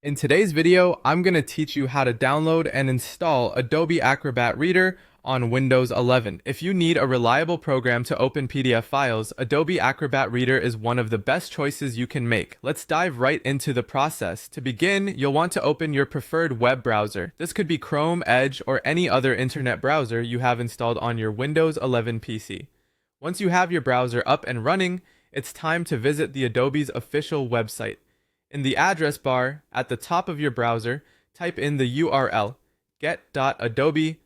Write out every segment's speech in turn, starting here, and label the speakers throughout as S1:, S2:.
S1: In today's video, I'm going to teach you how to download and install Adobe Acrobat Reader on Windows 11. If you need a reliable program to open PDF files, Adobe Acrobat Reader is one of the best choices you can make. Let's dive right into the process. To begin, you'll want to open your preferred web browser. This could be Chrome, Edge, or any other internet browser you have installed on your Windows 11 PC. Once you have your browser up and running, it's time to visit the Adobe's official website. In the address bar at the top of your browser, type in the URL get.adobe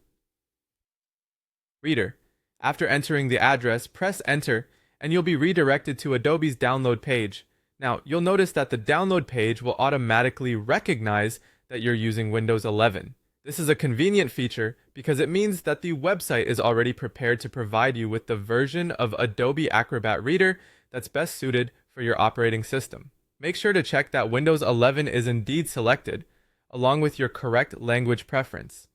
S1: reader. After entering the address, press enter and you'll be redirected to Adobe's download page. Now, you'll notice that the download page will automatically recognize that you're using Windows 11. This is a convenient feature because it means that the website is already prepared to provide you with the version of Adobe Acrobat Reader that's best suited for your operating system. Make sure to check that Windows 11 is indeed selected, along with your correct language preference.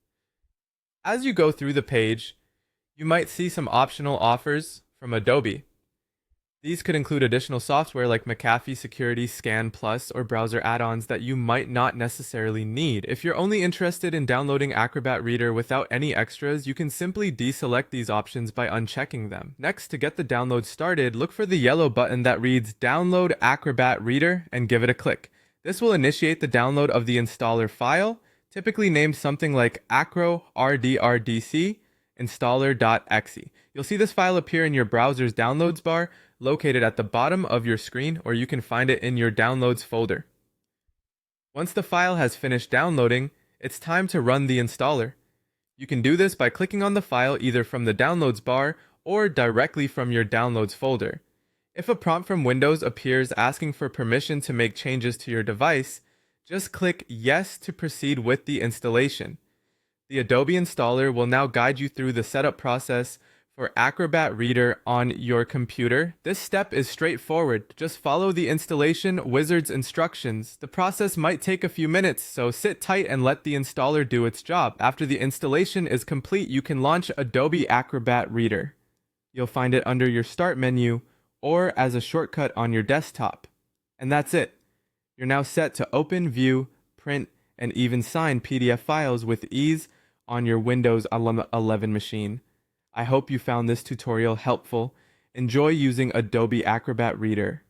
S1: As you go through the page, you might see some optional offers from Adobe. These could include additional software like McAfee Security Scan Plus or browser add-ons that you might not necessarily need. If you're only interested in downloading Acrobat Reader without any extras, you can simply deselect these options by unchecking them. Next, to get the download started, look for the yellow button that reads Download Acrobat Reader and give it a click. This will initiate the download of the installer file, typically named something like acro-rdrdc installer.exe. You'll see this file appear in your browser's downloads bar, located at the bottom of your screen, or you can find it in your downloads folder. Once the file has finished downloading, it's time to run the installer. You can do this by clicking on the file either from the downloads bar or directly from your downloads folder. If a prompt from Windows appears asking for permission to make changes to your device, just click Yes to proceed with the installation. The Adobe installer will now guide you through the setup process for Acrobat Reader on your computer. This step is straightforward. Just follow the installation wizard's instructions. The process might take a few minutes, so sit tight and let the installer do its job. After the installation is complete, you can launch Adobe Acrobat Reader. You'll find it under your Start menu or as a shortcut on your desktop. And that's it. You're now set to open, view, print, and even sign PDF files with ease on your Windows 11 machine. I hope you found this tutorial helpful. Enjoy using Adobe Acrobat Reader.